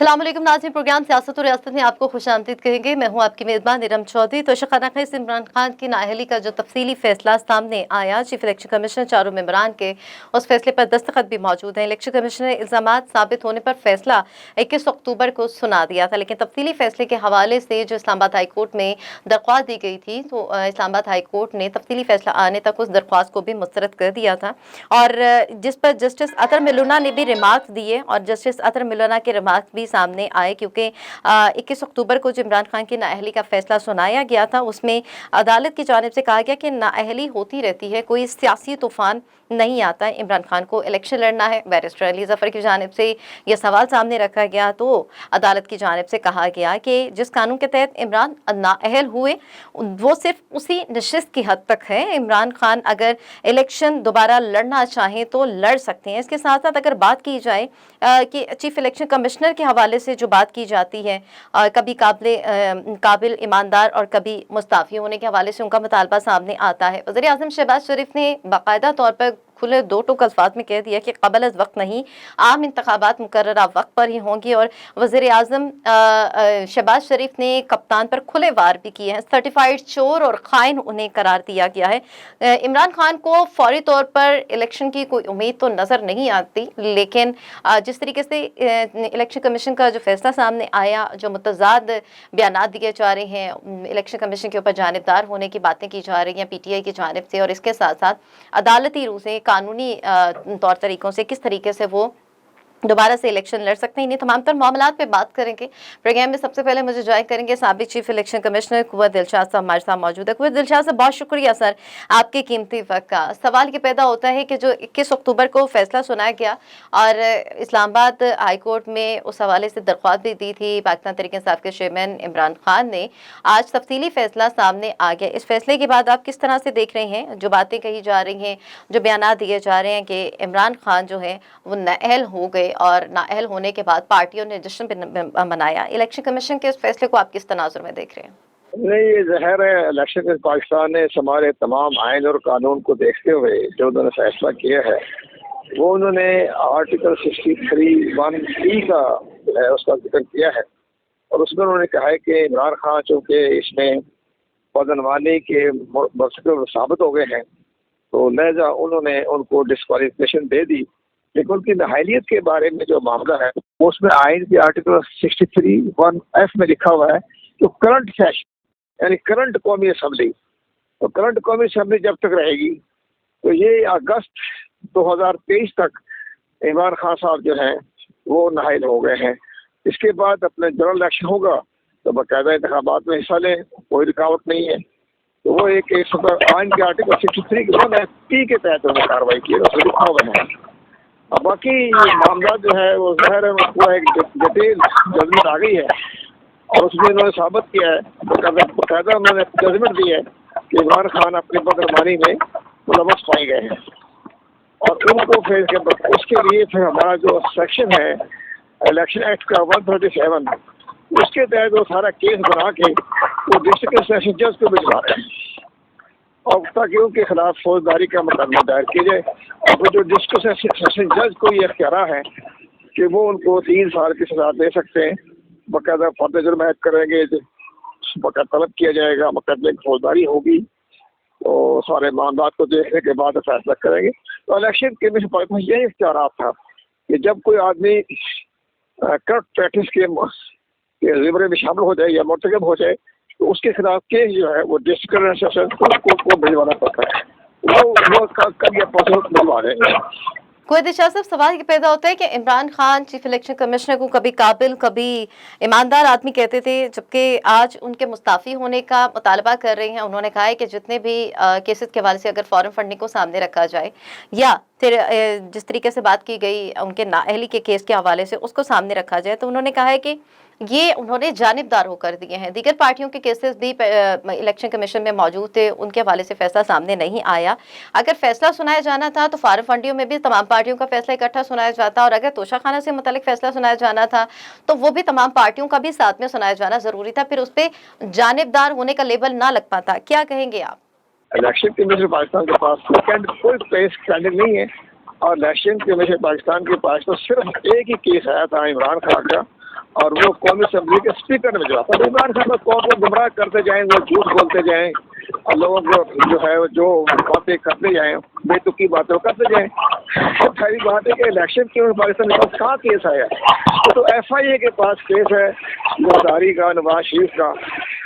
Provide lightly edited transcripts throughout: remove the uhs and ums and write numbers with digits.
अस्सलाम वालेकुम नाज़रीन, प्रोग्राम सियासत और रियासत में आपको खुशामदीद कहेंगे। मैं हूँ आपकी मेज़बान नीरम चौधरी। तो खाना खीस इमरान खान की नाअहली का जो तफसीली फैसला सामने आया, चीफ इलेक्शन कमिश्नर चारों मेंबरान के उस फैसले पर दस्तखत भी मौजूद हैं। इलेक्शन कमिश्नर ने इल्ज़ामात साबित होने पर फैसला 21 अक्टूबर को सुना दिया था, लेकिन तफसीली फैसले के हवाले से जो इस्लामाबाद हाई कोर्ट में दरख्वास्त दी गई थी, तो इस्लामाबाद हाई कोर्ट ने तफसीली फैसला आने तक उस दरख्वास्त को भी मुस्तरद कर दिया था, और जिस पर जस्टिस अतर मिलूना ने भी रिमार्क्स दिए, और जस्टिस अतर मिलूना के रिमार्क्स भी सामने आए, क्योंकि 21 अक्टूबर को जो इमरान खान की नाअहली का फैसला सुनाया गया था, उसमें अदालत की जानिब से कहा गया कि नाअहली होती रहती है, कोई सियासी तूफान नहीं आता है। इमरान खान को इलेक्शन लड़ना है, बैरिस्टर अली ज़फ़र की जानिब से यह सवाल सामने रखा गया, तो अदालत की जानिब से कहा गया कि जिस कानून के तहत इमरान नाअहल हुए वो सिर्फ उसी नशिस्त की हद तक है। इमरान खान अगर इलेक्शन दोबारा लड़ना चाहें तो लड़ सकते हैं। इसके साथ साथ अगर बात की जाए कि चीफ इलेक्शन कमिश्नर के हवाले से जो बात की जाती है, कभी काबिल ईमानदार और कभी मुस्ताफ़ी होने के हवाले से उनका मुतालबा सामने आता है। वज़ीर आज़म शहबाज शरीफ ने बाकायदा तौर पर खुले दो टूक अल्फाज में कह दिया कि क़बल अज़ वक्त नहीं, आम इंतखाबात मुकर्ररा वक्त पर ही होंगी। और वज़ीर आज़म शहबाज शरीफ ने कप्तान पर खुले वार भी किए हैं। सर्टिफाइड चोर और खाइन उन्हें करार दिया गया है। इमरान खान को फौरी तौर पर इलेक्शन की कोई उम्मीद तो नज़र नहीं आती, लेकिन जिस तरीके से इलेक्शन कमीशन का जो फैसला सामने आया, जो मुतज़ाद बयान दिए जा रहे हैं, इलेक्शन कमीशन के ऊपर जानिबदार होने की बातें की जा रही हैं PTI की जानिब से, और इसके साथ साथ अदालती रूह से, कानूनी तौर तरीक़ों से किस तरीके से वो दोबारा से इलेक्शन लड़ सकते हैं, इन्हीं तमाम तर मामलात पे बात करेंगे। प्रोग्राम में सबसे पहले मुझे ज्वाइन करेंगे साबिक चीफ इलेक्शन कमिश्नर कुंवर दिलशाद साहब हमारे साथ मौजूद है। कुंवर दिलशाद साहब, बहुत शुक्रिया सर आपके कीमती वक्त का। सवाल ये पैदा होता है कि जो 21 अक्टूबर को फैसला सुनाया गया और इस्लामाबाद हाई कोर्ट में उस हवाले से दरख्वास्त भी दी थी पाकिस्तान तहरीक इंसाफ के चेयरमैन इमरान खान ने, आज तफसीली फैसला सामने आ गया। इस फैसले के बाद आप किस तरह से देख रहे हैं जो बातें कही जा रही हैं, जो बयान दिए जा रहे हैं कि इमरान खान जो है वो नाअहल हो गए, और नाअहल होने के बाद पार्टियों ने जश्न भी मनाया। इलेक्शन कमीशन के इस फैसले को आप किस तनाजुर में देख रहे हैं? नहीं, ये ज़ाहिर है इलेक्शन पाकिस्तान ने हमारे तमाम आइन और कानून को देखते हुए जो उन्होंने फैसला किया है, वो उन्होंने आर्टिकल 63(1) का जो है उसका जिक्र किया है, और उसमें उन्होंने कहा है कि इमरान खान चूँकि इसमें बदनवानी के मर्तकब साबित हो गए हैं, तो लिहाजा उन्होंने उनको डिस्क्वालिफिकेशन दे दी। लेकिन उनकी नाअहलियत के बारे में जो मामला है, उसमें आइन के आर्टिकल 63(1)(f) में लिखा हुआ है कि करंट सेशन यानी करंट कौमी असम्बली, तो करंट कौमी असम्बली जब तक रहेगी तो ये अगस्त 2023 तक इमरान खान साहब जो हैं वो नाअहल हो गए हैं। इसके बाद अपने जनरल इलेक्शन होगा तो बाकायदा इंतखाबात में हिस्सा लें, कोई रुकावट नहीं है। तो वो एक आइन के आर्टिकल 63(1)(p) के तहत उन्होंने कार्रवाई की है, उसमें लिखा हुआ है। अब बाकी मामला जो है वो ज़ाहिर है पूरा एक डिटेल जजमेंट आ गई है, और उसमें उन्होंने साबित किया है, बाकायदा उन्होंने जजमेंट दी है कि इमरान खान अपनी बदनवानी में मुलव्वस पाए गए हैं, और उनको फिर उसके लिए फिर हमारा जो सेक्शन है इलेक्शन एक्ट का 137, उसके तहत वो सारा केस बना के वो डिस्ट्रिक्ट सेशन जज को भिजवा रहे हैं, और ताकि उनके खिलाफ फौजदारी का मुकदमा दायर किया जाए। और जो डिस्ट्रिक्ट सेशन जज को ये इख्तियार है कि वो उनको 3 साल की सजा दे सकते हैं, बाकायदा फर्द जुर्म ऐड करेंगे, बाकायदा तलब किया जाएगा, मुकदमे की फौजदारी होगी, तो सारे मामला को देखने के बाद फैसला करेंगे। तो इलेक्शन कमीशन पर यही इख्तियार था कि जब कोई आदमी करप्ट प्रैक्टिस के ज़िम्मे में शामिल हो जाए या मुर्तकब हो जाए, तो उसके खिलाफ केस जो है वो डिस्ट्रिक्ट सेशन को भिजवाना पड़ता है, वो कल या परसों भिजवा देंगे। कुंवर दिलशाद साहब, सवाल ये पैदा होता है कि Imran Khan chief election commissioner को कभी काबिल कभी ईमानदार आदमी कहते थे, जबकि आज उनके मुस्ताफ़ी होने का मुतालबा कर रही हैं। उन्होंने कहा है कि जितने भी केसेस के हवाले से अगर फॉरेन फंडिंग को सामने रखा जाए, या फिर जिस तरीके से बात की गई उनके नाअहली के केस के हवाले से उसको सामने रखा जाए, तो उन्होंने कहा है कि ये उन्होंने जानिबदार होकर दिए हैं। दीगर पार्टियों के केसेस भी इलेक्शन कमीशन में मौजूद थे, उनके हवाले से फैसला सामने नहीं आया। अगर फैसला सुनाया जाना था तो फॉरेन फंडिंग में भी तमाम पार्टियों का फैसला इकट्ठा सुनाया जाता, और अगर तोशाखाना से मुतालिक फैसला सुनाया जाना था तो वो भी तमाम पार्टियों का भी साथ में सुनाया जाना जरूरी था, फिर उस पर जानिबदार होने का लेबल ना लग पाता। क्या कहेंगे आप? इलेक्शन कमीशन पाकिस्तान के पास कोई केस पेंडिंग नहीं है, और इलेक्शन कमीशन पाकिस्तान के पास तो सिर्फ एक ही केस आया था इमरान खान का, اور وہ قومی اسمبلی کے اسپیکر میں جو آتا ہے عمران خان قوم کو گمراہ کرتے جائیں، وہ جھوٹ بولتے جائیں اور لوگوں کو جو ہے جو باتیں کرتے جائیں، بے تکی باتیں کرتے جائیں. پہلی بات ہے کہ الیکشن کے پاکستان کے پاس کہاں کیس آیا؟ تو ایف آئی اے کے پاس کیس ہے زرداری کا، نواز شریف کا،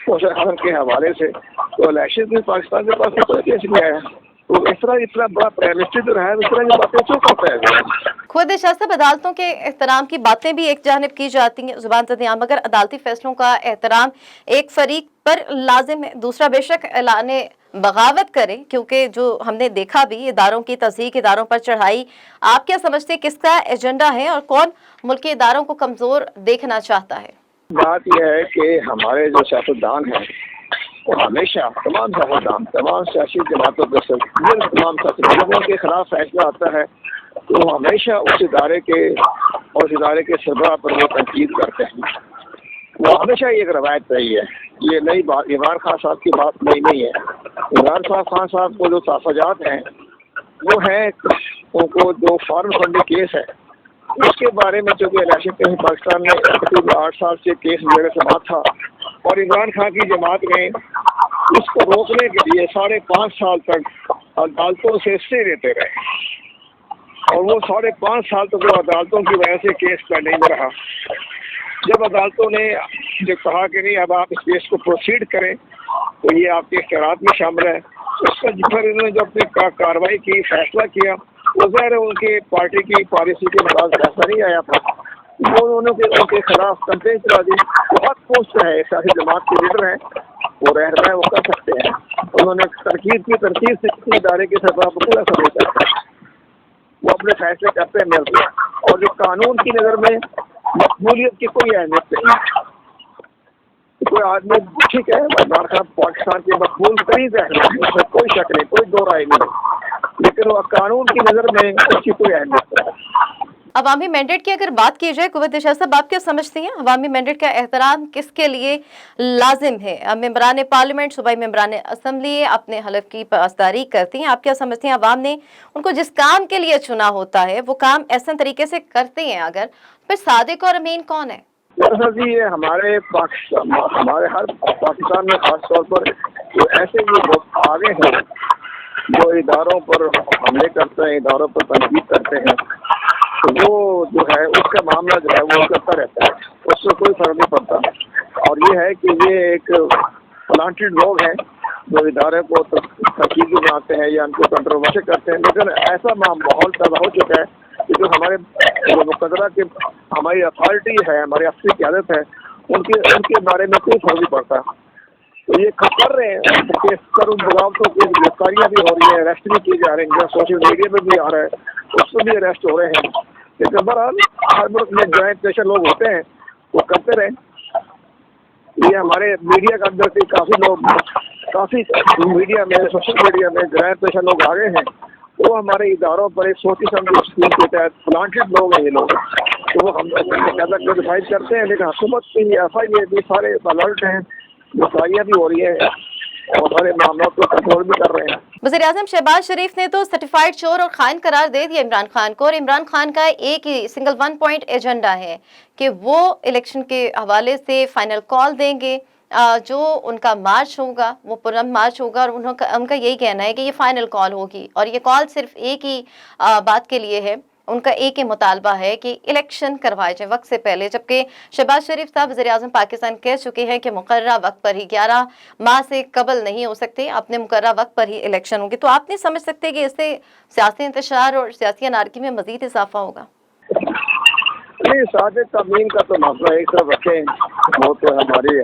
کوثر خان کے حوالے سے. تو الیکشن میں پاکستان کے پاس کوئی کیس نہیں آیا. تو اس طرح اتنا بڑا پرائیویسی جو رہا ہے اس طرح کی باتیں کیوں کرتا ہے؟ خود شاہ صاحب عدالتوں کے احترام کی باتیں بھی ایک جانب کی جاتی ہیں زبان زدیاں، مگر عدالتی فیصلوں کا احترام ایک فریق پر لازم ہے، دوسرا بے شک اعلان بغاوت کرے، کیونکہ جو ہم نے دیکھا بھی اداروں کی تضحیک، اداروں پر چڑھائی. آپ کیا سمجھتے ہیں کس کا ایجنڈا ہے اور کون ملکی اداروں کو کمزور دیکھنا چاہتا ہے؟ بات یہ ہے کہ ہمارے جو سیاستدان ہیں وہ ہمیشہ تمام سیاستدان، تمام سیاسی جماعتوں کے تمام سیاستدانوں کے خلاف فیصلہ آتا ہے تو وہ ہمیشہ اس ادارے کے سربراہ پر وہ تنقید کرتے ہیں. وہ ہمیشہ یہ ایک روایت رہی ہے، یہ نئی بات عمران خان صاحب کی بات نہیں ہے. عمران خان صاحب کو جو تحفظات ہیں وہ ہیں ان کو جو فارن فنڈنگ کیس ہے اس کے بارے میں، چونکہ الیکشن کے پاکستان میں تقریباً 8 سال سے کیس میرے سماعت تھا اور عمران خان کی جماعت نے اس کو روکنے کے لیے 5.5 سال تک عدالتوں سے اسٹے لیتے رہے اور وہ 5.5 سال تک وہ عدالتوں کی وجہ سے کیس پینڈنگ میں رہا. جب عدالتوں نے جو کہا کہ نہیں اب آپ اس کیس کو پروسیڈ کریں تو یہ آپ کے اختیارات میں شامل ہے، اس کا پھر انہوں نے جو اپنی کارروائی کی، فیصلہ کیا، وہ ظاہر ہے ان کی پارٹی کی پالیسی کے مطابق ایسا نہیں آیا تھا. وہ انہوں نے ان کے خلاف کمپلین چلا دی. بہت پوسٹ ہے، سیاسی جماعت کے لیڈر ہیں، وہ رہنما وہ کر سکتے ہیں. انہوں نے تنقید سے کسی ادارے کے سربراہ کو پورا سمجھ کرتا ہے، وہ اپنے فیصلے کرتے ہیں مل کے. اور جو قانون کی نظر میں مقبولیت کی کوئی اہمیت نہیں. کوئی آدمی ٹھیک ہے عمران خان پاکستان کے مقبول ترین ہے، کوئی شک نہیں، کوئی دو رائے نہیں، لیکن وہ قانون کی نظر میں اس کی کوئی اہمیت نہیں. عوامی مینڈیٹ کی اگر بات کی جائے قوت شاہ صاحب، آپ کیا سمجھتی ہیں عوامی مینڈیٹ کا احترام کس کے لیے لازم ہے؟ ممبران پارلیمنٹ، صوبائی ممبران اسمبلی اپنے حلف کی پاسداری کرتی ہیں. آپ کیا سمجھتی ہیں عوام نے ان کو جس کام کے لیے چنا ہوتا ہے وہ کام ایسے طریقے سے کرتے ہیں، اگر پھر صادق اور امین کون ہے؟ دراصل جی یہ ہمارے ہر پاکستان میں خاص طور پر ایسے بھی لوگ آگے ہیں جو اداروں پر حملے کرتے ہیں، اداروں پر تنقید کرتے ہیں. وہ جو ہے اس کا معاملہ جو ہے وہ کرتا رہتا ہے، اس سے کوئی فرق نہیں پڑتا. اور یہ ہے کہ یہ ایک پلانٹڈ لوگ ہیں جو ادارے کو تنقید بناتے ہیں یا ان کو کنٹروورسی کرتے ہیں. لیکن ایسا ماحول پیدا ہو چکا ہے کہ جو ہمارے مقدرہ کے ہماری اتھارٹی ہے، ہماری افسری قیادت ہے، ان کے بارے میں کوئی فرق نہیں پڑتا. تو یہ کر رہے ہیں بغاوتوں کی گرفتاریاں بھی ہو رہی ہیں، اریسٹ بھی کیے جا رہے ہیں، سوشل میڈیا پہ بھی آ رہا ہے، اس میں بھی اریسٹ ہو رہے ہیں. لیکن بہرحال ہر ملک میں جوائنٹ پریشر لوگ ہوتے ہیں، وہ کرتے رہے. یہ ہمارے میڈیا کے اندر کے کافی میڈیا میں، سوشل میڈیا میں جوائنٹ پریشر لوگ آگے ہیں. وہ ہمارے اداروں پر ایک سوچی سمجھی اسکیم کے تحت پلانٹڈ لوگ ہیں یہ لوگ، تو وہ ہم زیادہ کریٹیسائز کرتے ہیں. لیکن حکومت کی ایف آئی اے بھی سارے الرٹ ہیں، گفتاریاں بھی ہو رہی ہیں اور سارے معاملات کو کنٹرول بھی کر رہے ہیں. وزیر اعظم شہباز شریف نے تو سرٹیفائیڈ چور اور خائن قرار دے دیا عمران خان کو، اور عمران خان کا ایک ہی سنگل 1 پوائنٹ ایجنڈا ہے کہ وہ الیکشن کے حوالے سے فائنل کال دیں گے. جو ان کا مارچ ہوگا وہ پرم مارچ ہوگا، اور ان کا یہی کہنا ہے کہ یہ فائنل کال ہوگی. اور یہ کال صرف ایک ہی بات کے لیے ہے، ان کا ایک ہی مطالبہ ہے کہ الیکشن کروائے جائے وقت سے پہلے. جبکہ شہباز شریف صاحب وزیر اعظم پاکستان کہہ چکے ہیں کہ مقررہ وقت پر ہی 11 ماہ سے قبل نہیں ہو سکتے، اپنے مقررہ وقت پر ہی الیکشن ہوگی. تو آپ نہیں سمجھ سکتے کہ اس سے سیاسی انتشار اور سیاسی انارکی میں مزید اضافہ ہوگا؟ نہیں، صادق امین کا تو مسئلہ ایک طرف رکھیں، وہ تو ہماری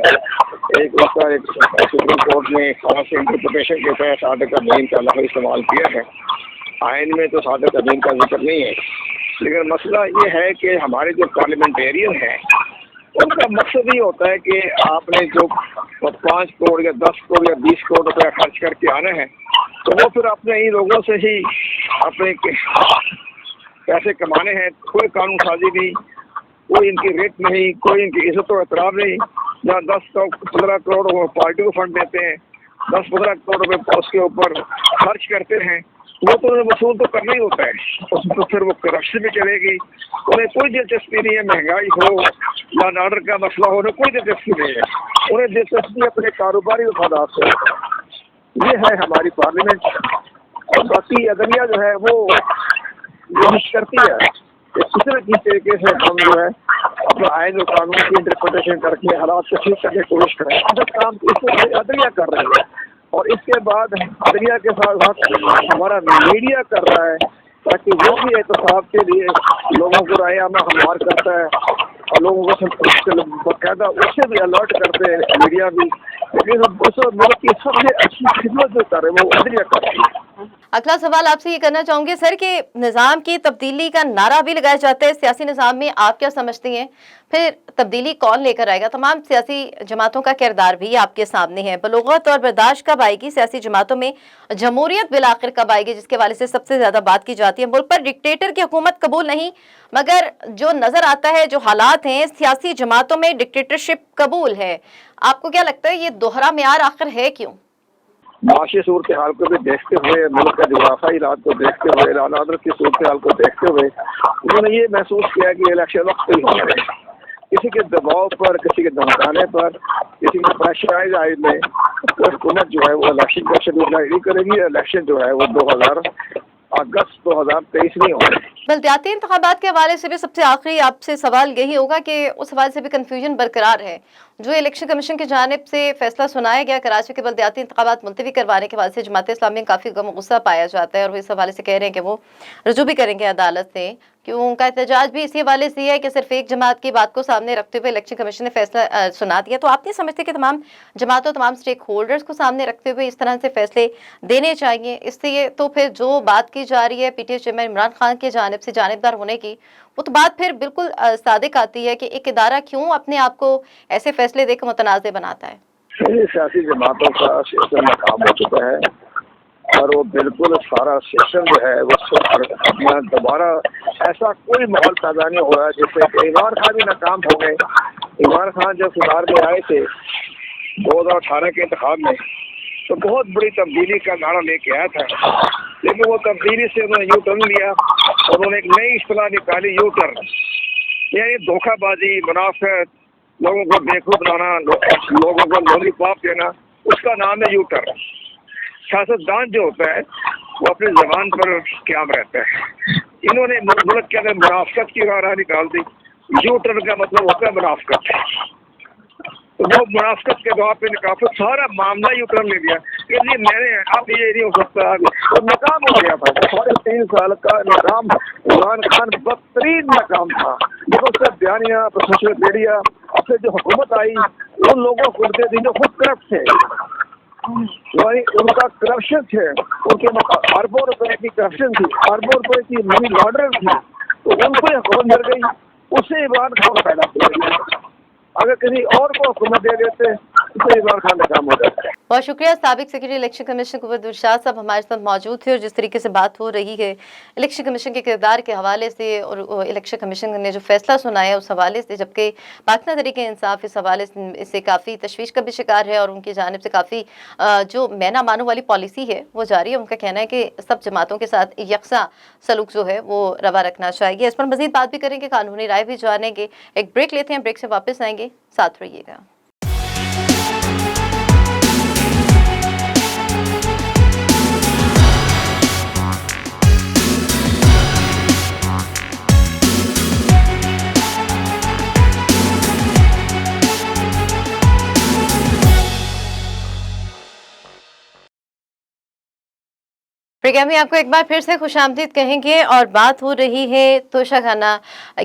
ایک سپریم کورٹ نے خاص انٹرپریٹیشن کے تحت صادق امین کا لفظ استعمال کیا ہے. آئین میں تو صادق امین کا ذکر نہیں ہے. لیکن مسئلہ یہ ہے کہ ہمارے جو پارلیمنٹیرین ہیں ان کا مقصد یہ ہوتا ہے کہ آپ نے جو 5 کروڑ یا 10 کروڑ یا 20 کروڑ روپیہ خرچ کر کے آنا ہے تو وہ پھر اپنے ہی لوگوں سے ہی اپنے پیسے کمانے ہیں. کوئی قانون سازی نہیں، کوئی ان کی ریٹ نہیں، کوئی ان کی عزت و احترام نہیں. جہاں 10-15 کروڑ وہ پارٹی کو فنڈ دیتے ہیں، 10-15 کروڑ روپے اس کے اوپر خرچ کرتے ہیں، وہ تو انہیں وصول تو کرنا ہی ہوتا ہے، اس میں تو پھر وہ کرپشن میں چلے گی. انہیں کوئی دلچسپی نہیں ہے مہنگائی ہو یا آرڈر کا مسئلہ ہو، انہیں کوئی دلچسپی نہیں ہے. انہیں دلچسپی اپنے کاروباری مفادات سے. یہ ہے ہماری پارلیمنٹ. اور باقی عدلیہ جو ہے وہ کوشش کرتی ہے کہ کسی نہ کسی طریقے سے ہم جو ہے اپنا آئین اور قانون کی انٹرپریٹیشن کر کے حالات کو ٹھیک کرنے کی کوشش کریں. اب کام اس سے عدلیہ کر رہی ہے، اور اس کے بعد عدلیہ کے ساتھ ساتھ ہمارا میڈیا کر رہا ہے تاکہ وہ بھی احتساب کے لیے لوگوں کو رائے عامہ ہموار کرتا ہے اور لوگوں کو باقاعدہ اس سے بھی الرٹ کرتے ہیں میڈیا بھی. لیکن اس ملک کی سب سے اچھی خدمت جو کر رہے ہیں وہ عدلیہ کر رہی ہے. اگلا سوال آپ سے یہ کرنا چاہوں گی سر کہ نظام کی تبدیلی کا نعرہ بھی لگایا جاتا ہے سیاسی نظام میں، آپ کیا سمجھتی ہیں؟ پھر تبدیلی کون لے کر آئے گا؟ تمام سیاسی جماعتوں کا کردار بھی آپ کے سامنے ہے. بلوغت اور برداشت کب آئے گی سیاسی جماعتوں میں؟ جمہوریت بالآخر کب آئے گی جس کے حوالے سے سب سے زیادہ بات کی جاتی ہے؟ ملک پر ڈکٹیٹر کی حکومت قبول نہیں، مگر جو نظر آتا ہے جو حالات ہیں سیاسی جماعتوں میں ڈکٹیٹرشپ قبول ہے. آپ کو کیا لگتا ہے یہ دوہرا معیار آخر ہے کیوں؟ معاشی صورتحال کو بھی دیکھتے ہوئے، ملک کا جغرافیائی حالات کو دیکھتے ہوئے، لاء عدالت کی صورتحال کو دیکھتے ہوئے انہوں نے یہ محسوس کیا کہ الیکشن وقت پہ ہی ہونا ہے. کسی کے دباؤ پر، کسی کے دھمکانے پر، کسی کے پریشرائز آئے میں حکومت جو ہے وہ الیکشن کا شیڈول جاری نہیں کرے گی. الیکشن جو ہے وہ 2023 نہیں ہوگا. بلدیاتی انتخابات کے حوالے سے بھی سب سے آخری آپ سے سوال یہی ہوگا کہ اس حوالے سے بھی کنفیوژن برقرار ہے. جو الیکشن کمیشن کی جانب سے فیصلہ سنایا گیا کراچی کے بلدیاتی انتخابات ملتوی کروانے کے حوالے سے جماعت اسلامی میں کافی غم و غصہ پایا جاتا ہے، اور وہ اس حوالے سے کہہ رہے ہیں کہ وہ رجوع بھی کریں گے عدالت سے، کیوں ان کا احتجاج بھی اسی حوالے سے ہے کہ صرف ایک جماعت کی بات کو سامنے رکھتے ہوئے الیکشن کمیشن نے فیصلہ سنا دیا. تو آپ نہیں سمجھتے کہ تمام جماعتوں، تمام سٹیک ہولڈرز کو سامنے رکھتے ہوئے اس طرح سے فیصلے دینے چاہیے؟ اس سے تو پھر جو بات کی جا رہی ہے P T I chairman Imran Khan کی جانب سے جانبدار ہونے کی، وہ تو بات پھر بالکل صادق آتی ہے کہ ایک ادارہ کیوں اپنے آپ کو ایسے فیصلے دے کے متنازع بناتا ہے. سیاسی جماعتوں کا سسٹم ناکام ہو چکا ہے، اور وہ بالکل سارا سسٹم جو ہے وہ اپنا دوبارہ ایسا کوئی ماحول پیدا نہیں ہو رہا ہے جس سے کہ عمران خان بھی ناکام ہو گئے. عمران خان جب اقتدار میں آئے تھے 2018 کے انتخاب میں تو بہت بڑی تبدیلی کا نعرہ لے کے آیا تھا، لیکن وہ تبدیلی سے انہوں نے یو ٹرن لیا اور انہوں نے ایک نئی اصطلاح نکالی، یو ٹرن. یعنی دھوکہ بازی، منافقت، لوگوں کو بیوقوف بنانا، لوگوں کو لولی پاپ دینا، اس کا نام ہے یو ٹرن. سیاستدان جو ہوتا ہے وہ اپنی زبان پر قیام رہتا ہے. انہوں نے ملک کے اندر منافقت کی راہ نکال دی. یو ٹرن کا مطلب ہوتا ہے منافقت. تو وہ منافقت کے دعا پہ نکال تو سارا معاملہ یو ٹرن لے لیا کہ جی میں نے اب یہ نہیں ہو سکتا، اور ناکام ہو گیا تھا. 3.5 سال کا ناکام عمران خان بدترین ناکام تھا. جب اس کا بیانیہ پروفیسر میڈیا اب سے جو حکومت آئی ان لوگوں کو جو خود کرپٹ تھے، ان کا کرپشن تھے، ان کے اربوں روپے کی کرپشن تھی، اربوں روپے کی منی لانڈرنگ تھی، تو ان کو حکومت مل گئی. اس سے عمران خان پیدا کیا. اگر کسی اور کو حکومت دے دیتے تو عمران خان کا کام ہو جاتا ہے. بہت شکریہ. سابق سیکرٹری الیکشن کمیشن قوت الشاہ صاحب ہمارے ساتھ موجود تھے، اور جس طریقے سے بات ہو رہی ہے الیکشن کمیشن کے کردار کے حوالے سے اور الیکشن کمیشن نے جو فیصلہ سنایا اس حوالے سے، جبکہ پاکستان تحریک انصاف اس حوالے سے کافی تشویش کا بھی شکار ہے، اور ان کی جانب سے کافی جو مینا مانو والی پالیسی ہے وہ جاری ہے. ان کا کہنا ہے کہ سب جماعتوں کے ساتھ یکساں سلوک جو ہے وہ روا رکھنا چاہیے. اس پر مزید بات بھی کریں گے، قانونی رائے بھی جانیں گے. ایک بریک لیتے ہیں، بریک سے واپس آئیں گے، ساتھ رہیے گا. پروگرام میں آپ کو ایک بار پھر سے خوش آمدید کہیں گے، اور بات ہو رہی ہے توشہ خانہ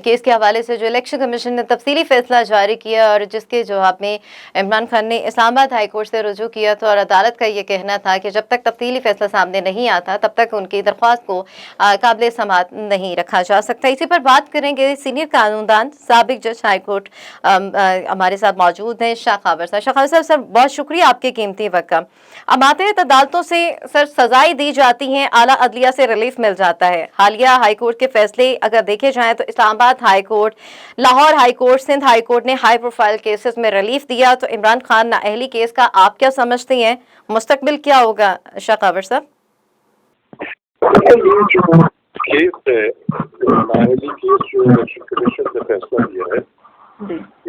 کیس کے حوالے سے جو الیکشن کمیشن نے تفصیلی فیصلہ جاری کیا، اور جس کے جواب میں عمران خان نے اسلام آباد ہائی کورٹ سے رجوع کیا تھا، اور عدالت کا یہ کہنا تھا کہ جب تک تفصیلی فیصلہ سامنے نہیں آتا تب تک ان کی درخواست کو قابل سماعت نہیں رکھا جا سکتا. اسی پر بات کریں گے. سینئر قانون دان سابق جج ہائی کورٹ ہمارے ساتھ موجود ہیں شاہ خاور صاحب. شاہ خاور صاحب، سر بہت شکریہ آپ کے قیمتی وقت کا. ماتحت عدالتوں سے سر سزائیں دی جاتی ہیں، اعلیٰ عدلیہ سے ریلیف مل جاتا ہے. حالیہ ہائی کورٹ کے فیصلے اگر دیکھے جائیں تو اسلام آباد high court, Lahore high court, Sindh high court نے ہائی پروفائل کیسز میں ریلیف دیا. تو عمران خان نااہلی کیس کا آپ کیا سمجھتے ہیں؟ مستقبل کیا ہوگا شاہ خاور صاحب؟ یہ جو کیس ہے نااہلی کیس جو الیکشن کمیشن نے فیصلہ لیا ہے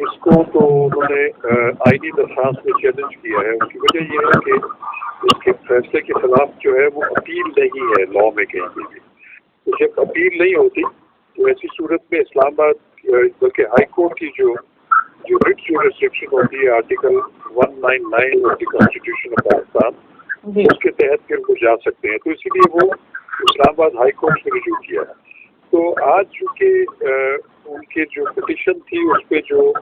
اس کو تو انہوں نے آئینی درخواست میں چیلنج کیا ہے. اس کی وجہ یہ ہے کہ اس کے فیصلے کے خلاف جو ہے وہ اپیل نہیں ہے لا میں کہیں پہ بھی. تو جب اپیل نہیں ہوتی تو ایسی صورت میں اسلام آباد بلکہ ہائی کورٹ کی جو ریٹ جورسڈکشن ہوتی ہے article 199 of the constitution of Pakistan اس کے تحت پھر وہ جا سکتے ہیں. تو اسی لیے وہ اسلام آباد ہائی کورٹ سے رجوع کیا ہے. تو آج چونکہ ان کے جو پٹیشن تھی اس پہ جو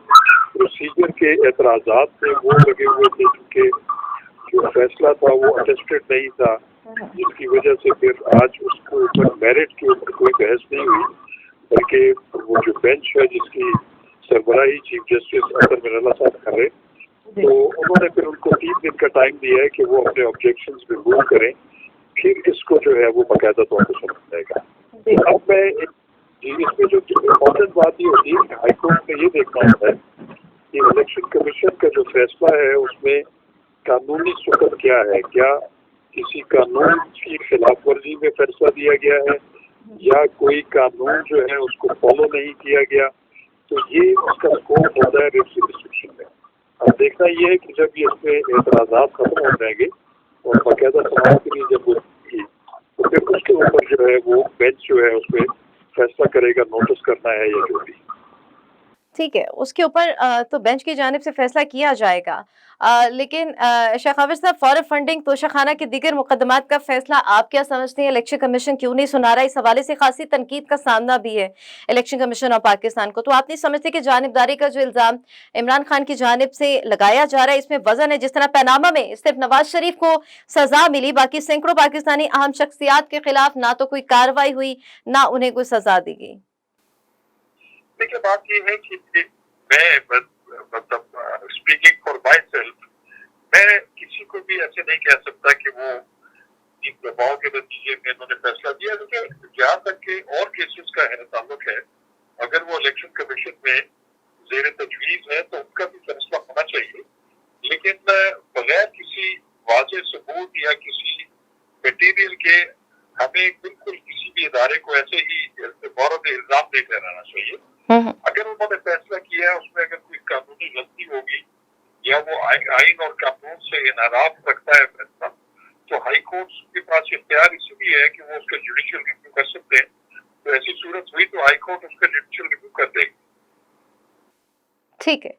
پروسیجر کے اعتراضات تھے وہ لگے ہوئے تھے کیونکہ جو فیصلہ تھا وہ اٹیسٹڈ نہیں تھا جس کی وجہ سے پھر آج اس کے اوپر میرٹ کے اوپر کوئی بحث نہیں ہوئی بلکہ وہ جو بینچ ہے جس کی سربراہی چیف جسٹس اطہر من اللہ صاحب کر رہے تو انہوں نے پھر ان کو 3 دن کا ٹائم دیا ہے کہ وہ اپنے آبجیکشنز ریموو کریں پھر اس کو جو ہے وہ باقاعدہ طور پر سمجھ جائے گا. اب میں اس میں جو امپورٹنٹ بات یہ ہوتی ہے کہ ہائی کورٹ میں یہ دیکھنا ہوتا ہے کہ الیکشن کمیشن کا جو فیصلہ ہے اس میں قانونی ثبوت کیا ہے. کیا کسی قانون کی خلاف ورزی میں فیصلہ دیا گیا ہے یا کوئی قانون جو ہے اس کو فالو نہیں کیا گیا. تو یہ اس کا اسکوپ ہوتا ہے ریٹ ریسٹرکشن میں. اب دیکھنا یہ ہے کہ جب یہ اس میں اعتراضات ختم ہو جائیں گے اور باقاعدہ سماعت کے لیے جب وہ تو پھر اس کے اوپر جو ہے وہ بینچ جو ہے اس پہ فیصلہ کرے گا نوٹس کرنا ہے یا جو بھی. ٹھیک ہے، اس کے اوپر تو بینچ کی جانب سے فیصلہ کیا جائے گا. لیکن شیخ عابد صاحب، فوری فنڈنگ توشہ خانہ کے دیگر مقدمات کا فیصلہ آپ کیا سمجھتے ہیں؟ الیکشن کمیشن کیوں نہیں سنا رہا؟ اس حوالے سے خاصی تنقید کا سامنا بھی ہے الیکشن کمیشن آف پاکستان کو. تو آپ نہیں سمجھتے کہ جانبداری کا جو الزام عمران خان کی جانب سے لگایا جا رہا ہے اس میں وزن ہے؟ جس طرح پیناما میں صرف نواز شریف کو سزا ملی، باقی سینکڑوں پاکستانی اہم شخصیات کے خلاف نہ تو کوئی کارروائی ہوئی نہ انہیں کوئی سزا دی گئی. دیکھیے بات یہ ہے کہ میں مطلب اسپیکنگ فار مائی سیلف میں کسی کو بھی ایسے نہیں کہہ سکتا کہ وہ ان دباؤ کے نتیجے میں انہوں نے فیصلہ دیا. کیونکہ جہاں تک کہ اور کیسز کا تعلق ہے اگر وہ الیکشن کمیشن میں زیر تجویز ہے تو ان کا بھی فیصلہ ہونا چاہیے. لیکن بغیر کسی واضح ثبوت یا کسی میٹیریل کے ہمیں بالکل کسی بھی ادارے کو ایسے ہی مورد الزام دے کر رہنا چاہیے. اگر انہوں نے فیصلہ کیا ہے اس میں اگر کوئی قانونی غلطی ہوگی یا وہ آئین اور قانون سے انحراف رکھتا ہے فیصلہ تو ہائی کورٹ کے پاس اختیار اسی لیے ہے کہ وہ اس کا جوڈیشل ریویو کر سکتے ہیں. تو ایسی صورت ہوئی تو ہائی کورٹ اس کا جوڈیشل ریویو کر دے گی. ٹھیک ہے،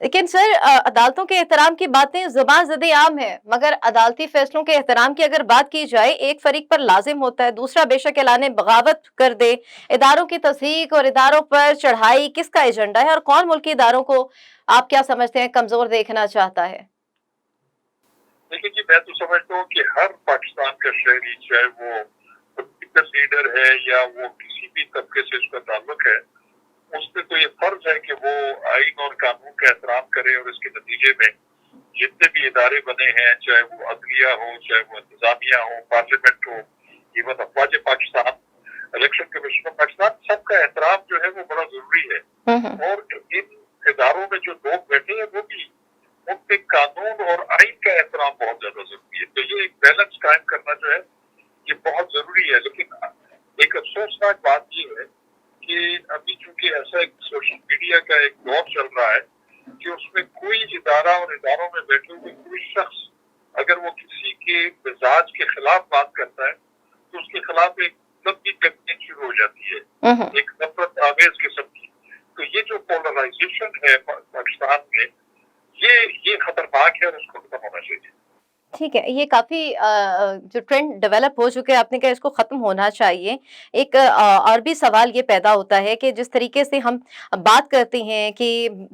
لیکن سر عدالتوں کے احترام کی باتیں زبان زدی عام ہے، مگر عدالتی فیصلوں کے احترام کی اگر بات کی جائے ایک فریق پر لازم ہوتا ہے، دوسرا بے شک اعلان بغاوت کر دے. اداروں کی تصدیق اور اداروں پر چڑھائی کس کا ایجنڈا ہے اور کون ملکی اداروں کو آپ کیا سمجھتے ہیں کمزور دیکھنا چاہتا ہے؟ دیکھیے جی میں تو سمجھتا ہوں کہ ہر پاکستان کا شہری چاہے وہ پولیٹیکل لیڈر ہے یا وہ کسی بھی طبقے سے اس کا تعلق ہے اس پہ تو یہ فرض ہے کہ وہ آئین اور قانون کا احترام کرے اور اس کے نتیجے میں جتنے بھی ادارے بنے ہیں چاہے وہ عدلیہ ہو چاہے وہ انتظامیہ ہو پارلیمنٹ ہو ایون افواج Pakistan election commission of Pakistan سب کا احترام جو ہے وہ بڑا ضروری ہے. اور ان اداروں میں جو لوگ بیٹھے ہیں وہ بھی ان پہ قانون اور آئین کا احترام بہت زیادہ ضروری ہے. تو یہ ایک بیلنس قائم کرنا جو ہے یہ بہت ضروری ہے. لیکن ایک افسوسناک بات یہ ہے کہ ابھی چونکہ ایسا ایک سوشل میڈیا کا ایک دور چل رہا ہے کہ اس میں کوئی ادارہ اور اداروں میں بیٹھے ہوئے کوئی شخص اگر وہ کسی کے مزاج کے خلاف بات کرتا ہے تو اس کے خلاف ایک لمبی کیمپین شروع ہو جاتی ہے ایک نفرت آمیز قسم کی. تو یہ جو پولرائزیشن ہے پاکستان میں یہ خطرناک ہے اور اس کو ختم ہونا چاہیے. ٹھیک ہے، یہ کافی جو ٹرینڈ ڈیولپ ہو چکے آپ نے کہا اس کو ختم ہونا چاہیے. ایک اور بھی سوال یہ پیدا ہوتا ہے کہ جس طریقے سے ہم بات کرتے ہیں کہ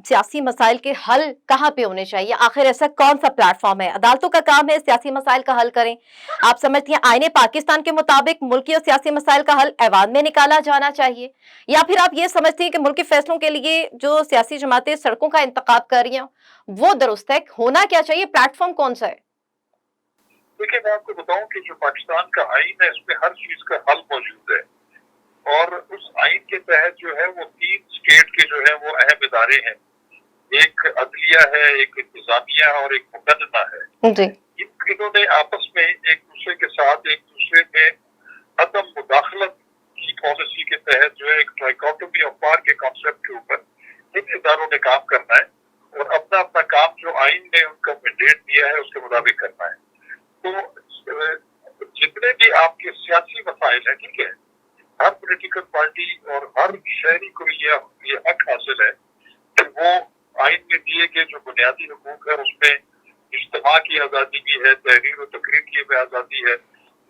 سیاسی مسائل کے حل کہاں پہ ہونے چاہیے، آخر ایسا کون سا پلیٹ فارم ہے؟ عدالتوں کا کام ہے سیاسی مسائل کا حل کریں. آپ سمجھتی ہیں آئین پاکستان کے مطابق ملکی اور سیاسی مسائل کا حل ایوان میں نکالا جانا چاہیے، یا پھر آپ یہ سمجھتی ہیں کہ ملکی فیصلوں کے لیے جو سیاسی جماعتیں سڑکوں کا انتخاب کر رہی ہیں وہ درست ہے؟ ہونا کیا چاہیے؟ پلیٹ فارم کون سا ہے؟ دیکھیے میں آپ کو بتاؤں کہ جو پاکستان کا آئین ہے اس میں ہر چیز کا حل موجود ہے اور اس آئین کے تحت جو ہے وہ 3 اسٹیٹ کے جو ہے وہ اہم ادارے ہیں. ایک عدلیہ ہے، ایک انتظامیہ اور ایک مقننہ ہے. جی انہوں نے آپس میں ایک دوسرے کے ساتھ ایک دوسرے میں अदम मुदाखलत की पॉलिसी के तहत जो है एक ट्राइकोटोमी ऑफ पावर के कॉन्सेप्ट के ऊपर इन इदारों ने काम करना है और अपना अपना काम जो आइन ने उनका मैंडेट दिया है उसके मुताबिक करना है। तो जितने भी आपके सियासी मसाइल हैं, ठीक है, हर पॉलिटिकल पार्टी और हर शहरी को ये हक हासिल है कि वो आइन में दिए गए जो बुनियादी हुकूक है उसमें इज्तिमा की आज़ादी भी है, तहरीर और तकरीर की भी आज़ादी है,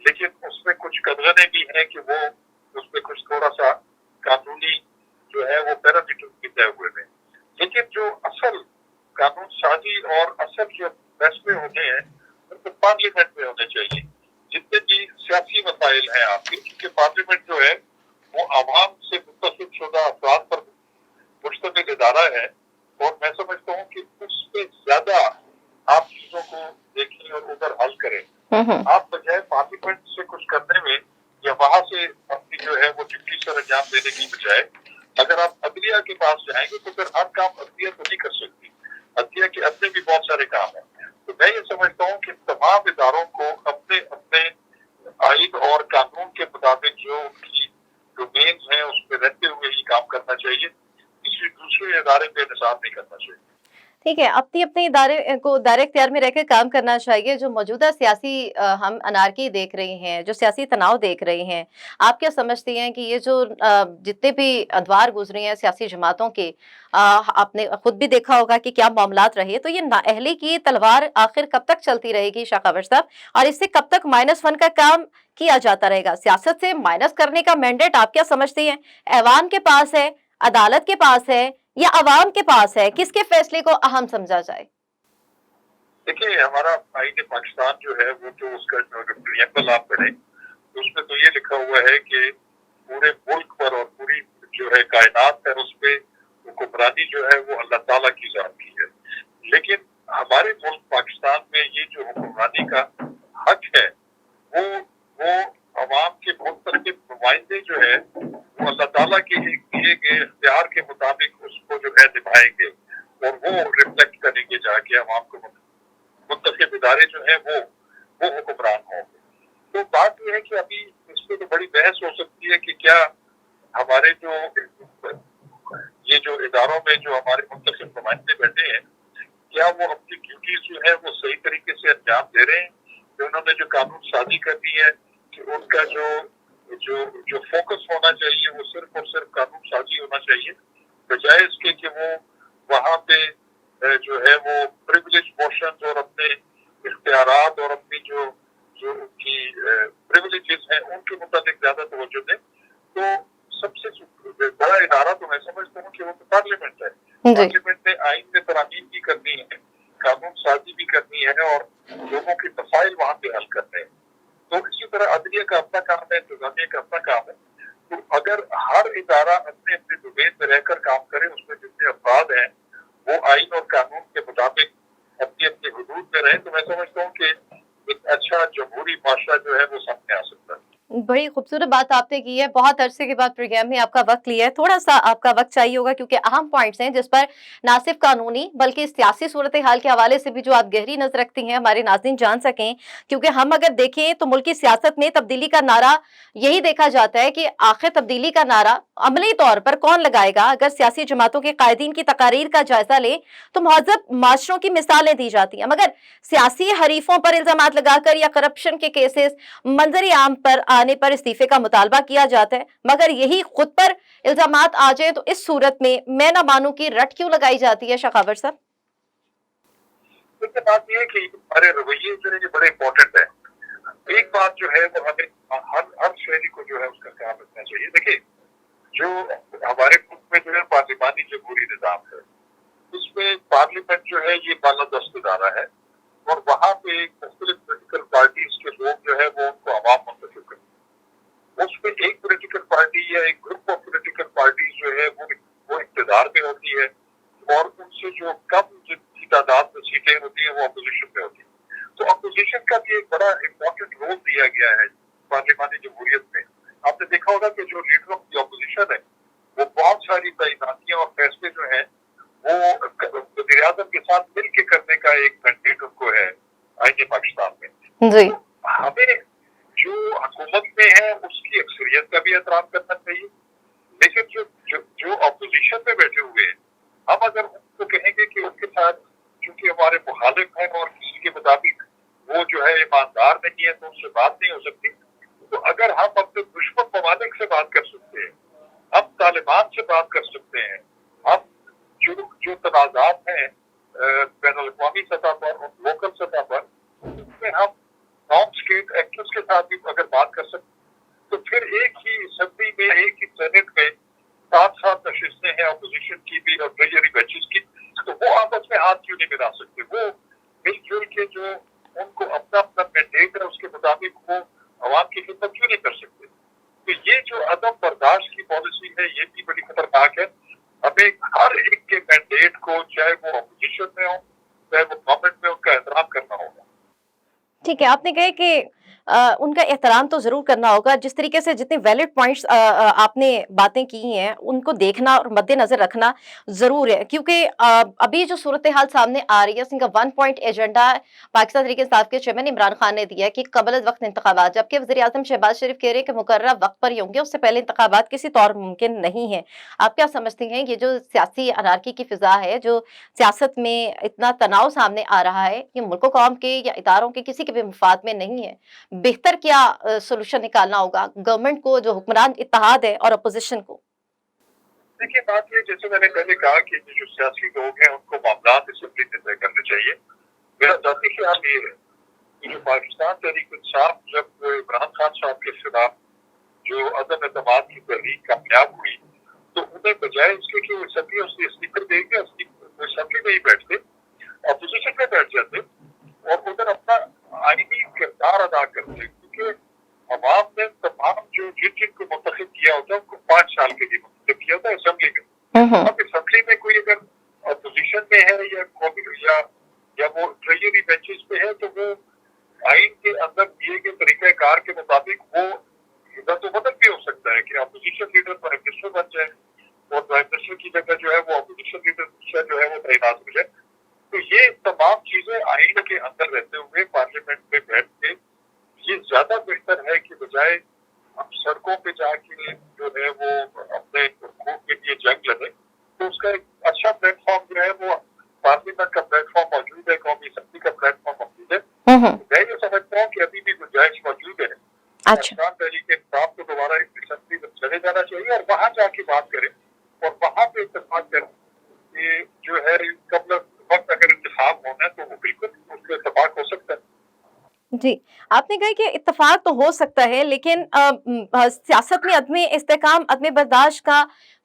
लेकिन उसमें कुछ कदगने भी हैं कि वो उसमें कुछ थोड़ा सा कानूनी जो है वो पैरामीटर भी तय हुए हैं। लेकिन जो असल कानून साजी और असल जो फैसले होने हैं उनको पार्लियामेंट में होने चाहिए। जितने भी सियासी मसाइल हैं आपके, क्योंकि पार्लियामेंट जो है वो आवाम से मुत्तसिब शुदा अफराद पर मुश्तमिल इदारा है और मैं समझता हूँ कि उससे ज्यादा आप चीजों को देखें और उधर हल करें। आप बजाय पार्लियामेंट से कुछ करने में या वहां से अपनी जो है वो ड्यूटी सर अंजाम देने की बजाय अगर आप अदलिया के पास जाएंगे तो फिर हर काम अदलिया तो नहीं कर सकती, अदलिया के अपने भी बहुत सारे काम हैं। तो मैं ये समझता हूँ कि तमाम इदारों को अपने अपने आइन और कानून के मुताबिक जो उनकी डोमेन्स हैं उस पर रहते हुए ही काम करना चाहिए, किसी दूसरे इदारे पे निसार नहीं करना चाहिए। ठीक है, अपनी अपने इदारे को दायरे इख्तियार में रहकर काम करना चाहिए। जो मौजूदा सियासी हम अनारकी देख रहे हैं, जो सियासी तनाव देख रहे हैं, आप क्या समझती हैं कि ये जो जितने भी अदवार गुजरे हैं सियासी जमातों के, आपने खुद भी देखा होगा कि क्या मामलात रहे, तो ये नाअहली की तलवार आखिर कब तक चलती रहेगी शाखावर साहब, और इससे कब तक -1 का काम किया जाता रहेगा? सियासत से माइनस करने का मैंडेट आप क्या समझती हैं, ऐवान के पास है, अदालत के पास है या अवाम के पास है? किसके फैसले को अहम समझा जाए? देखिए, हमारा आईन पाकिस्तान जो है वो तो उसका प्रियम्बल आप पढ़ें तो उसमें तो ये लिखा हुआ है कि पूरे मुल्क पर और पूरी जो है कायनात पर उस पर हुक्मरानी जो है वो अल्लाह ताला की जात की है। लेकिन हमारे मुल्क पाकिस्तान में ये जो हुक्मरानी का हक है वो अवाम के मुख्तलिफ नुमाइंदे जो है वो अल्लाह ताला के दिए गए इख्तियार के मुताबिक उसको जो है निभाएंगे और वो रिफ्लेक्ट करेंगे जाके अवाम को मुख्तलिफ इदारे जो है वो हुक्मरान होंगे। तो बात यह है कि अभी इस पर तो बड़ी बहस हो सकती है कि क्या हमारे ये जो इदारों में जो हमारे मुख्तलिफ नुमाइंदे बैठे हैं क्या वो अपनी ड्यूटीज जो है वो सही तरीके से अंजाम दे रहे हैं, कि उन्होंने जो कानून साजी करनी है कि उनका जो फोकस होना चाहिए वो सिर्फ और सिर्फ कानून साजी होना चाहिए, बजाय इसके कि वो वहाँ पे जो है वो प्रिविलेज मोशंस और अपने इख्तियारात और अपनी जो उनकी प्रिविलेजेस हैं उनके मुताबिक ज्यादा तवज्जो दें। तो सबसे बड़ा इदारा तो मैं समझता हूँ कि वो तो पार्लियामेंट है। पार्लियामेंट ने आइन में तरामीम भी करनी है, कानून साजी भी करनी है और लोगों के मसाइल वहाँ पे हल करने हैं। तो इसी तरह अदलिया का अपना काम है, इंतजामिया का अपना काम है। तो अगर हर इदारा अपने अपने डोमेन में रहकर काम करे, उसमें जितने अफराद हैं वो आइन और कानून के मुताबिक अपनी अपनी हुदूद में रहे, तो मैं समझता हूँ कि एक अच्छा जमहूरी माशरा जो है वो सामने आ सकता है। बड़ी खूबसूरत बात आपने की है। बहुत अरसे के बाद प्रोग्राम में आपका वक्त लिया है, थोड़ा सा आपका वक्त चाहिए होगा क्योंकि अहम पॉइंट्स हैं जिस पर ना सिर्फ कानूनी बल्कि सियासी सूरत हाल के हवाले से भी जो आप गहरी नजर रखती हैं हमारे नाज़रीन जान सकें। क्योंकि हम अगर देखें तो मुल्क की सियासत में तब्दीली का नारा यही देखा जाता है कि आखिर तब्दीली का नारा अमली तौर पर कौन लगाएगा। अगर सियासी जमातों के कायदीन की तकारीर का जायजा ले तो महज़ब माशरों की मिसालें दी जाती हैं, मगर सियासी हरीफों पर इल्जामात लगाकर या करप्शन के केसेस मंजरी आम पर आने पर इस्तीफे का मुतालबा किया जाता है, मगर यही खुद पर इल्जामात आ जाए तो इस सूरत में मैं न मानूं की रट क्यों लगाई जाती है? शाखावर साहब, बात यह है कि हमारे रवैये जो है बड़े इम्पोर्टेंट है। एक बात जो है वो हमें हर शहरी को जो है उसका ख्याल रखना चाहिए। देखिए, जो हमारे मुल्क में जो है पार्लिमानी जमहूरी निज़ाम है, उसमें पार्लियामेंट जो है ये बालादस्त इदारा है और वहाँ पे मुख्तलिफ पोलिटिकल पार्टीज के लोग जो है वो उनको आवाम मुंतखब करते हैं। उसमें एक पोलिटिकल पार्टी या एक ग्रुप ऑफ पोलिटिकल पार्टीज जो है वो इक़्तिदार में होती है और उनसे जो कम जितनी तादाद में सीटें होती हैं वो अपोजिशन में होती है। तो अपोजिशन का भी एक बड़ा इम्पोर्टेंट रोल दिया गया है पार्लिमानी जमहूरियत में। आपने देखा होगा कि जो लीडर ऑफ द अपोजिशन है वो बहुत सारी तैनातियां और फैसले जो है वो वज़ीर आज़म के साथ मिलकर करने का एक मैंडेट उनको है आईन पाकिस्तान में। जी। हमें जो हुकूमत में है उसकी अक्सरियत का भी एहतराम करना चाहिए, लेकिन जो जो जो अपोजिशन में बैठे हुए हैं, हम अगर उनको कहेंगे कि उनके साथ क्योंकि हमारे मुखालिफ हैं और किसी के मुताबिक वो जो है ईमानदार नहीं है तो उनसे बात नहीं हो सकती, तो अगर हम अपने दुश्मन ममालिक से बात कर सकते हैं, हम तालिबान से बात कर सकते हैं, हम जो जो तनाज़ात हैं बैनुल-अक़वामी सतह पर और लोकल सतह पर, उसमें हम नॉन स्टेट एक्टर्स के साथ भी अगर बात कर सकते तो फिर एक ही असेंबली में, एक ही सेनेट में 7-7 नशिस्तें हैं अपोजिशन की भी और ट्रेजरी बेंचेस की, तो वो आपस में हाथ क्यों नहीं मिला सकते? वो मिलजुल के जो उनको अपना अपना मैंडेट है उसके मुताबिक वो अवाम की खिदमत क्यों नहीं कर सकते? तो ये जो अदम बर्दाश्त की पॉलिसी है ये भी बड़ी खतरनाक है। हमें हर एक के मैंडेट को, चाहे वो अपोजिशन में हो चाहे वो गवर्नमेंट में, उनका एहतराम करना होगा। ठीक है, आपने कहा कि उनका एहतराम तो ज़रूर करना होगा। जिस तरीके से जितने वैलिड पॉइंट्स आपने बातें की हैं, उनको देखना और मद्देनज़र रखना ज़रूर है, क्योंकि अभी जो सूरत-ए-हाल सामने आ रही है, उसका one point agenda Pakistan Tehreek-e-Insaf के चेयरमैन इमरान खान ने दिया है कि क़ब्ल-अल-वक़्त इंतख़ाबात, जबकि वज़ीर-ए-आज़म शहबाज शरीफ कह रहे हैं कि मुकर्रर वक़्त पर ही होंगे, उससे पहले इंतख़ाबात किसी तौर मुमकिन नहीं है। आप क्या समझती हैं, ये जो सियासी अनार्की की फ़िज़ा है, जो सियासत में इतना तनाव सामने आ रहा है, ये मुल्क कौम के या इदारों के किसी के भी मफाद में नहीं है? बेहतर क्या सॉल्यूशन निकालना होगा गवर्नमेंट को, जो हुक्मरान इत्तेहाद है, और अपोजिशन को? देखिए बात ये, जैसे मैंने पहले कहा कि जो सियासी लोग हैं उनको मामलात असेंबली में तय करने चाहिए। मेरा ज़ाती ख्याल ये है कि जो पाकिस्तान तहरीक-इंसाफ जब इमरान खान साहब के खिलाफ जो अदम एतमाद की तहरीक कामयाब हुई, तो उन्हें बजाय इसके कि वो असेंबली उससे स्पीकर देंगे, असेंबली में ही बैठते, अपोजिशन में बैठ जाते और उधर अपना आईनी किरदार अदा करते, क्योंकि अवाम ने तमाम जो जिनको मुंतखब किया होता है उनको 5 साल के लिए मुंतखब किया होता है असेंबली में। अब असेंबली में कोई अगर अपोजिशन में है या वो ट्रेजरी बेंचेस पे है, तो वो आइन के अंदर दिए गए तरीक़ाकार के मुताबिक वो तो बदल भी हो सकता है कि अपोजिशन लीडर प्राइम मिनिस्टर बन जाए और प्राइम मिनिस्टर की जगह जो है वो अपोजिशन लीडर जो है वो तैनात हो जाए। तो ये तमाम चीजें आइन के अंदर रहते हुए पार्लियामेंट में बैठ के ये ज्यादा बेहतर है कि बजाय हम सड़कों पे जाके जो है वो अपने हकूक के लिए जंग लड़े, तो उसका एक अच्छा प्लेटफॉर्म जो है वो पार्लियामेंट का प्लेटफॉर्म मौजूद है, कौमी असम्बली का प्लेटफॉर्म मौजूद है। मैं ये समझता हूँ कि अभी भी गुंजाइश मौजूद है। पाकिस्तान तहरीक-ए-इंसाफ को दोबारा असम्बली में चले जाना चाहिए और वहां जाके बात करें और वहां पे इत्तेफाक करें कि जो है कब वक्त अगर इंतखाब होना है तो वो बिल्कुल उसमें इत्तेफाक हो सकता है। जी, आपने कहा कि इत्तेफाक तो हो सकता है, लेकिन सियासत में अदम इस्तेहकाम, अदम बर्दाश्त का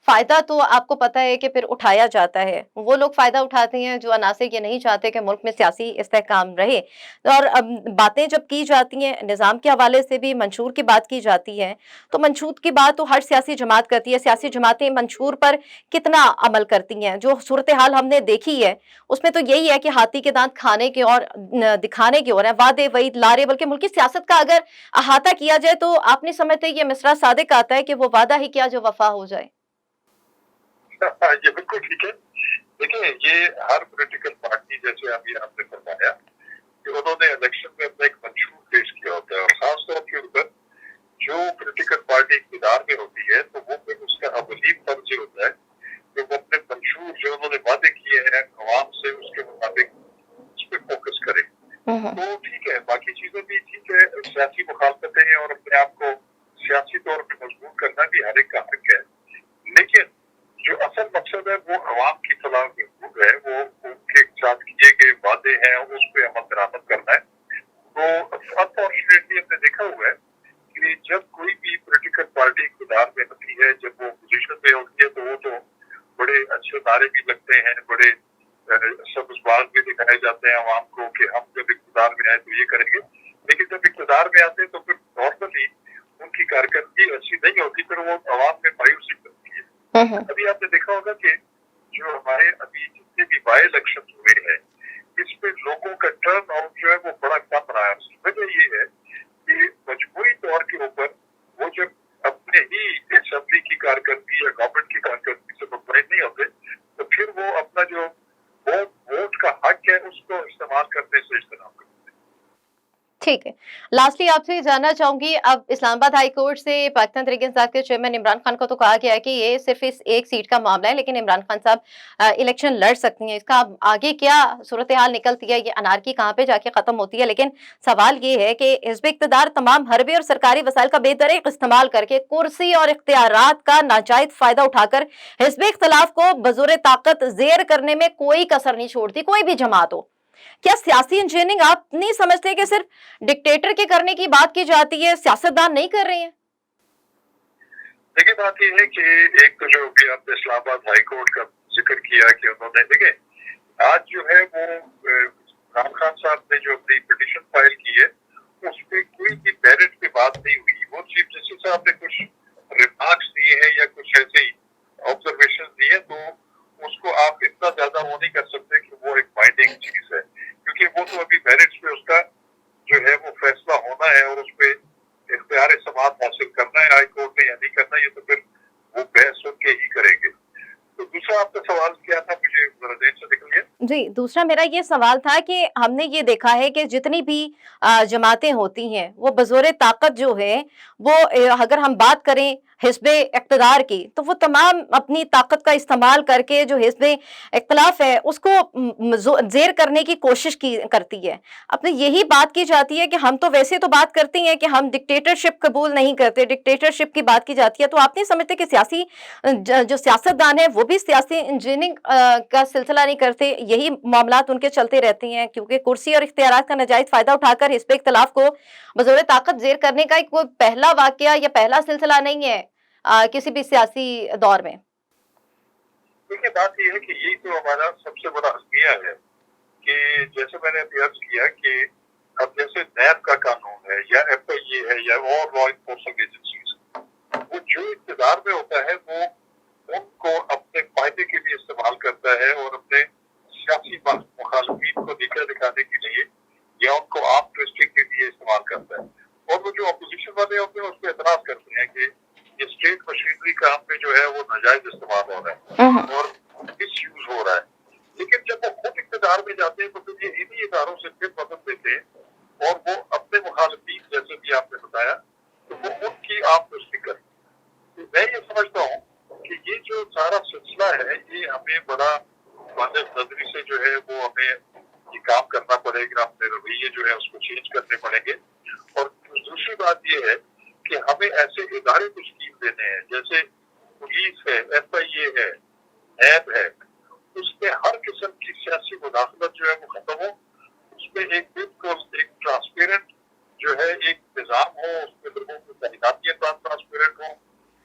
फ़ायदा तो आपको पता है कि फिर उठाया जाता है। वो लोग फ़ायदा उठाते हैं जो अनासिर ये नहीं चाहते कि मुल्क में सियासी इस्तेहकाम रहे। और बातें जब की जाती हैं, निज़ाम के हवाले से भी मंशूर की बात की जाती है, तो मंशूर की बात तो हर सियासी जमात करती है। सियासी जमातें मंशूर पर कितना अमल करती हैं? जो सूरत-ए-हाल हमने देखी है, उसमें तो यही है कि हाथी के दाँत खाने की और दिखाने की ओर है। वादे, वईद, लारे, बल्कि मुल्की सियासत का अगर अहाता किया जाए तो आप नहीं समझते ये मिसरा सादिक आता है कि वो वादा ही क्या जो वफ़ा हो जाए? ये बिल्कुल ठीक है। देखिए ये हर पॉलिटिकल पार्टी, जैसे अभी आपने फरमाया कि उन्होंने इलेक्शन में अपना एक मंशूर पेश किया होता है और खासतौर के ऊपर जो पॉलिटिकल पार्टी इक़्तिदार में होती है तो वो फिर उसका अवलीन फर्ज ये होता है कि वो अपने मंशूर जो उन्होंने वादे किए हैं अवाम से उसके मुताबिक उस पर फोकस करे। तो ठीक है, बाकी चीजें भी ठीक है, सियासी मुखालफतें हैं और अपने आप को सियासी तौर पर मजबूत करना भी हर एक का हक है, लेकिन जो असल मकसद है वो अवाम की फलाह महफूज है, वो उनके साथ किए गए वादे हैं उस पर अमल दरामद करना है। तो अनफॉर्चुनेटली हमने देखा हुआ है कि जब कोई भी पॉलिटिकल पार्टी इक़्तिदार में होती है, जब वो पोजीशन में होती है तो वो तो बड़े अच्छे नारे भी लगते हैं, बड़े सब्ज़बाज़ भी दिखाए जाते हैं अवाम को कि हम जब इक़्तिदार में आए तो ये करेंगे, लेकिन जब इक़्तिदार में आते हैं तो फिर नॉर्मली उनकी कारकर्दगी अच्छी नहीं होती, फिर वो अवाम में मायूसी बनती है। अभी आपने देखा होगा कि जो हमारे अभी जितने भी बाई इलेक्शन हुए हैं इसमें लोगों का टर्न आउट जो है वो बड़ा कम रहा है। उसकी वजह ये है कि मजबूरी तौर के ऊपर वो जब अपने ही असेंबली की कारकर्दगी या गवर्नमेंट की कारकर्दगी से मुतमईन नहीं होते तो फिर वो अपना जो वोट का हक है उसको इस्तेमाल करने से इज्तनाब करते हैं। ठीक है। लास्टली आपसे जानना चाहूंगी, अब इस्लामाबाद हाई कोर्ट से पाकिस्तान तहरीक इंसाफ के चेयरमैन इमरान खान को तो कहा गया है कि ये सिर्फ इस एक सीट का मामला है, लेकिन इमरान खान साहब इलेक्शन लड़ सकती हैं। इसका अब आगे क्या सूरत हाल निकलती है, ये अनारकी कहाँ पे जाके खत्म होती है। लेकिन सवाल ये है कि हिज़्ब इक़्तिदार तमाम हरबी और सरकारी वसाइल का बेदरीग इस्तेमाल करके कुर्सी और इख्तियारात का नाजायज फायदा उठाकर हिज़्ब इख्तिलाफ को बज़ोर ताकत ज़ेर करने में कोई कसर नहीं छोड़ती, कोई भी जमात हो। क्या सियासी इंजीनियरिंग आप नहीं समझते कि सिर्फ डिक्टेटर के करने की बात की जाती है, सियासतदान नहीं कर रहे हैं? देखिए, बात ये है कि एक तो जो अभी आपने इस्लामाबाद हाई कोर्ट का जिक्र किया कि उन्होंने, देखिए आज जो है वो इमरान खान साहब ने जो अपनी पिटीशन फाइल की है उस पर कोई भी मेरिट पे बात नहीं हुई। वो चीफ जस्टिस साहब ने कुछ रिमार्क्स दिए हैं या कुछ ऐसे ही ऑब्जर्वेशन दिए, तो उसको आप इतना ज्यादा वो नहीं कर सकते कि वो एक बाइंडिंग चीज है, क्योंकि वो तो अभी मेरिट्स पे उसका जो है वो फैसला होना है और उस पर इख्तियार समाअत हासिल करना है हाई कोर्ट ने या नहीं करना, ये तो फिर वो बहस सुन के ही करेंगे। तो दूसरा आपका सवाल क्या था, मुझे जरा देर से निकल गया। जी, दूसरा मेरा ये सवाल था कि हमने ये देखा है कि जितनी भी जमातें होती हैं, वो बज़ोर ताकत जो है, वो अगर हम बात करें हिज़्ब इक़्तिदार की, तो वो तमाम अपनी ताकत का इस्तेमाल करके जो हिज़्ब इख्तिलाफ है, उसको ज़ेर करने की कोशिश करती है। अब यही बात की जाती है कि हम तो वैसे तो बात करती हैं कि हम डिक्टेटरशिप कबूल नहीं करते, डिक्टेटरशिप की बात की जाती है, तो आप नहीं समझते कि सियासी जो सियासतदान है वो भी सियासी इंजीनियरिंग का सिलसिला नहीं करते, यही मामलात उनके चलते रहते हैं, क्योंकि कुर्सी और इख्तियारात का नाजायज फायदा उठाकर हिज़्ब इख्तिलाफ को बज़ोर ताकत ज़ेर करने का एक कोई पहला वाकया या पहला सिलसिला नहीं है किसी भी सियासी दौर में। देखिए, बात ये है कि यही तो हमारा सबसे बड़ा अलमिया है कि जैसे मैंने अभी अर्ज किया कि अब जैसे नैब का कानून है या FIA है या और लॉ इन्फोर्सिंग एजेंसीज, वो जो इक़्तिदार में होता है वो उनको अपने फायदे के लिए इस्तेमाल करता है और अपने सियासी मुखालफिन को नीचा दिखाने के लिए या उनको आप ट्विस्टिंग के लिए इस्तेमाल करता है। और वो जो अपोजिशन वाले होते हैं उस पर एतराज करते हैं कि ये स्टेट मशीनरी का हम पे जो है वो नाजायज इस्तेमाल हो रहा है और मिस यूज हो रहा है। लेकिन जब वो खुद इक़्तिदार में जाते हैं तो फिर ये इन्हीं इदारों से फिर मदद लेते हैं और वो अपने मुखालफिन, जैसे भी आपने बताया, तो वो उनकी आप ट्विस्टिंग करते हैं। तो मैं ये समझता हूँ कि ये जो सारा सिलसिला है ये हमें बड़ा वाज़ेह नजरी से जो है वो हमें ये काम करना पड़ेगा, अपने रवैये जो है उसको चेंज करने पड़ेंगे। और दूसरी बात ये है कि हमें ऐसे इदारे को स्कीम देने हैं, जैसे पुलिस है, FIA है, नैब है, उसमें हर किस्म की सियासी मुदाखलत जो है वो खत्म हो, उसमें एक बिल्कुल एक ट्रांसपेरेंट जो है एक निज़ाम हो, उसमें लोगों की तैनातियां ट्रांसपेरेंट हो,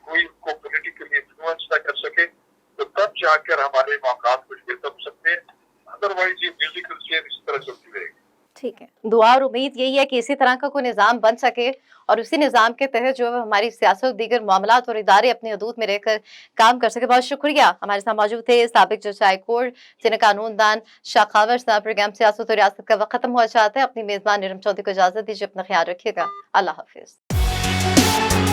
कोई उनको पोलिटिकली इन्फ्लुएंस ना कर सके, तो तब जाकर हमारे मामला कुछ बेहतर हो सकते हैं। अदरवाइज ये म्यूजिकल चेयर इस तरह चलती रहेगी। ठीक है, दुआ और उम्मीद यही है कि इसी तरह का कोई निज़ाम बन सके और उसी निज़ाम के तहत जो है हमारी सियासत और दीगर मामलात और इदारे अपनी हदूद में रहकर काम कर सके। बहुत शुक्रिया, हमारे साथ मौजूद थे साबिक जज हाई कोर्ट, सीनियर कानूनदान शाखावर साहब। प्रोग्राम सियासत और रियासत का वक्त खत्म हुआ चाहता है। अपनी मेज़बान नीरम चौधरी को इजाज़त दीजिए, अपना ख्याल रखिएगा। अल्लाह हाफिज़।